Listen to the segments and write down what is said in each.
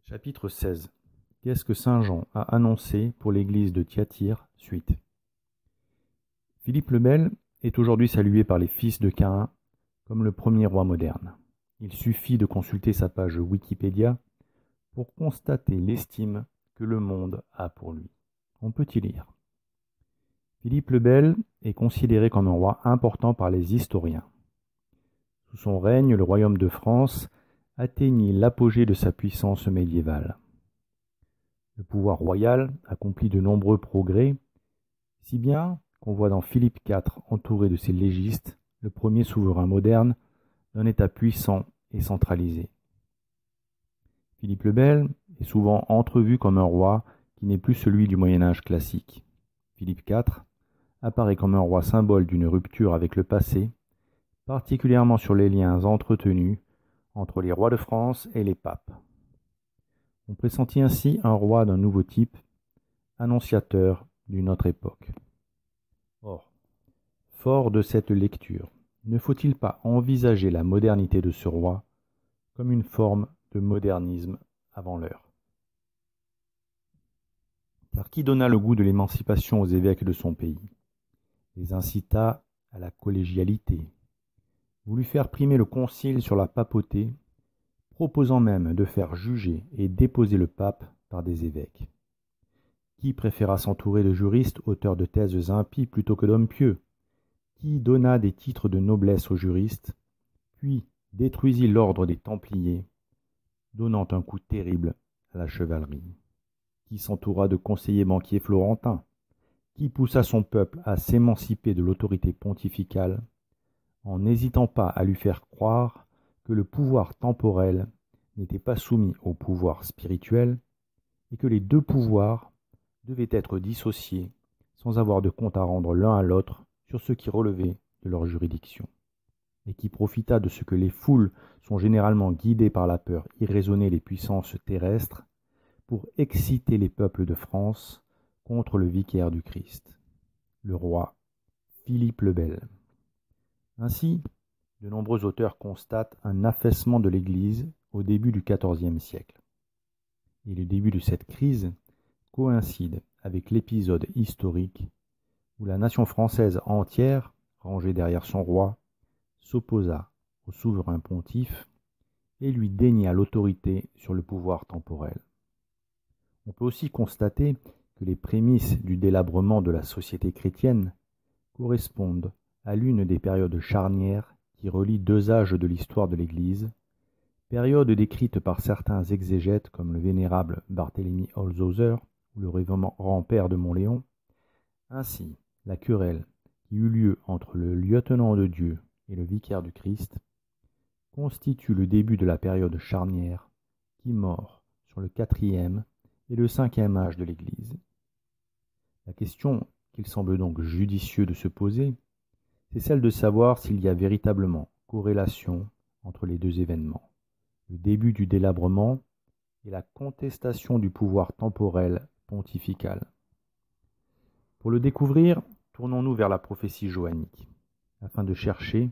Chapitre 16. Qu'est-ce que saint Jean a annoncé pour l'église de Thyatire, suite. Philippe le Bel est aujourd'hui salué par les fils de Caïn comme le premier roi moderne. Il suffit de consulter sa page Wikipédia pour constater l'estime que le monde a pour lui. On peut y lire. Philippe le Bel est considéré comme un roi important par les historiens. Sous son règne, le royaume de France atteignit l'apogée de sa puissance médiévale. Le pouvoir royal accomplit de nombreux progrès, si bien qu'on voit dans Philippe IV entouré de ses légistes, le premier souverain moderne d'un État puissant et centralisé. Philippe le Bel est souvent entrevu comme un roi qui n'est plus celui du Moyen-Âge classique. Philippe IV apparaît comme un roi symbole d'une rupture avec le passé, particulièrement sur les liens entretenus entre les rois de France et les papes. On pressentit ainsi un roi d'un nouveau type, annonciateur d'une autre époque. Or, fort de cette lecture, ne faut-il pas envisager la modernité de ce roi comme une forme de modernisme avant l'heure? Car qui donna le goût de l'émancipation aux évêques de son pays, les incita à la collégialité, voulut faire primer le concile sur la papauté, proposant même de faire juger et déposer le pape par des évêques? Qui préféra s'entourer de juristes auteurs de thèses impies plutôt que d'hommes pieux? Qui donna des titres de noblesse aux juristes, puis détruisit l'ordre des Templiers, donnant un coup terrible à la chevalerie? Qui s'entoura de conseillers banquiers florentins? Qui poussa son peuple à s'émanciper de l'autorité pontificale, en n'hésitant pas à lui faire croire que le pouvoir temporel n'était pas soumis au pouvoir spirituel, et que les deux pouvoirs devaient être dissociés sans avoir de compte à rendre l'un à l'autre sur ce qui relevait de leur juridiction, et qui profita de ce que les foules sont généralement guidées par la peur irraisonnée des puissances terrestres pour exciter les peuples de France contre le vicaire du Christ, le roi Philippe le Bel. Ainsi, de nombreux auteurs constatent un affaissement de l'Église au début du XIVe siècle. Et le début de cette crise coïncide avec l'épisode historique où la nation française entière, rangée derrière son roi, s'opposa au souverain pontife et lui dénia l'autorité sur le pouvoir temporel. On peut aussi constater que les prémices du délabrement de la société chrétienne correspondent à l'une des périodes charnières qui relient deux âges de l'histoire de l'Église, période décrite par certains exégètes comme le vénérable Barthélemy Holzhauser ou le révérend père de Montléon. Ainsi, la querelle qui eut lieu entre le lieutenant de Dieu et le vicaire du Christ constitue le début de la période charnière qui mord sur le quatrième et le cinquième âge de l'Église. La question qu'il semble donc judicieux de se poser, c'est celle de savoir s'il y a véritablement corrélation entre les deux événements, le début du délabrement et la contestation du pouvoir temporel pontifical. Pour le découvrir, tournons-nous vers la prophétie joannique, afin de chercher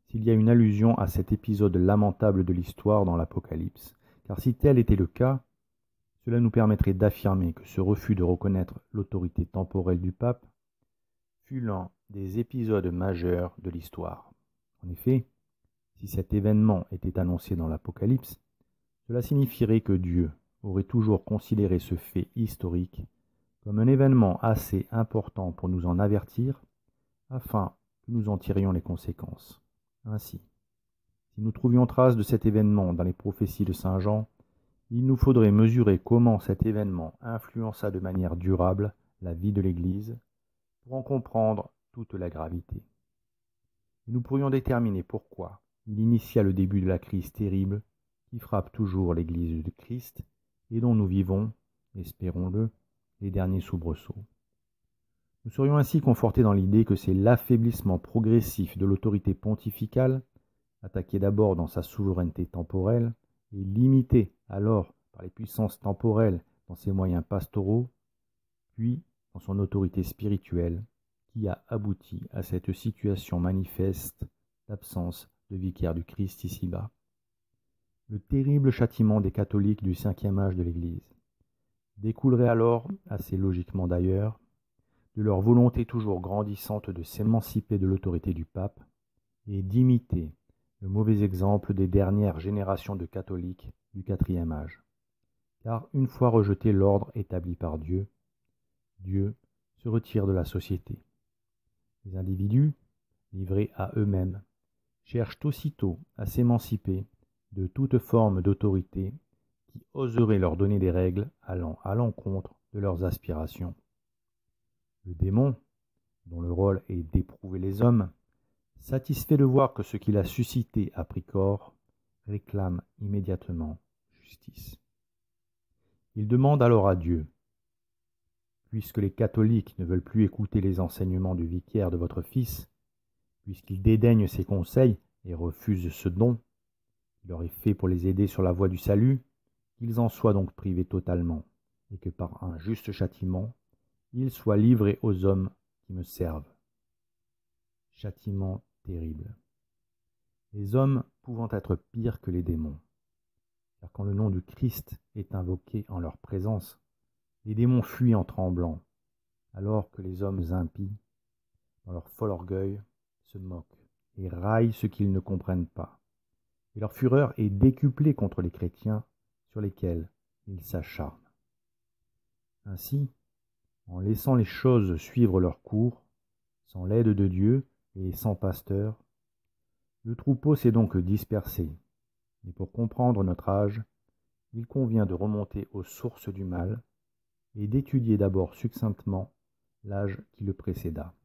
s'il y a une allusion à cet épisode lamentable de l'histoire dans l'Apocalypse, car si tel était le cas, cela nous permettrait d'affirmer que ce refus de reconnaître l'autorité temporelle du pape fut l'un des épisodes majeurs de l'histoire. En effet, si cet événement était annoncé dans l'Apocalypse, cela signifierait que Dieu aurait toujours considéré ce fait historique comme un événement assez important pour nous en avertir, afin que nous en tirions les conséquences. Ainsi, si nous trouvions trace de cet événement dans les prophéties de saint Jean, il nous faudrait mesurer comment cet événement influença de manière durable la vie de l'Église pour en comprendre toute la gravité. Et nous pourrions déterminer pourquoi il initia le début de la crise terrible qui frappe toujours l'Église de Christ et dont nous vivons, espérons-le, les derniers soubresauts. Nous serions ainsi confortés dans l'idée que c'est l'affaiblissement progressif de l'autorité pontificale, attaquée d'abord dans sa souveraineté temporelle et limitée alors par les puissances temporelles dans ses moyens pastoraux, puis dans son autorité spirituelle, qui a abouti à cette situation manifeste d'absence de vicaire du Christ ici-bas. Le terrible châtiment des catholiques du 5e âge de l'Église découlerait alors, assez logiquement d'ailleurs, de leur volonté toujours grandissante de s'émanciper de l'autorité du pape et d'imiter le mauvais exemple des dernières générations de catholiques du 4e âge. Car une fois rejeté l'ordre établi par Dieu, Dieu se retire de la société. Les individus, livrés à eux-mêmes, cherchent aussitôt à s'émanciper de toute forme d'autorité qui oserait leur donner des règles allant à l'encontre de leurs aspirations. Le démon, dont le rôle est d'éprouver les hommes, satisfait de voir que ce qu'il a suscité a pris corps, réclame immédiatement justice. Il demande alors à Dieu: puisque les catholiques ne veulent plus écouter les enseignements du vicaire de votre fils, puisqu'ils dédaignent ses conseils et refusent ce don qui leur est fait pour les aider sur la voie du salut, qu'ils en soient donc privés totalement, et que par un juste châtiment, ils soient livrés aux hommes qui me servent. Châtiment terrible. Les hommes pouvant être pires que les démons. Car quand le nom du Christ est invoqué en leur présence, les démons fuient en tremblant, alors que les hommes impies, dans leur fol orgueil, se moquent et raillent ce qu'ils ne comprennent pas. Et leur fureur est décuplée contre les chrétiens sur lesquels ils s'acharnent. Ainsi, en laissant les choses suivre leur cours, sans l'aide de Dieu et sans pasteur, le troupeau s'est donc dispersé. Et pour comprendre notre âge, il convient de remonter aux sources du mal et d'étudier d'abord succinctement l'âge qui le précéda.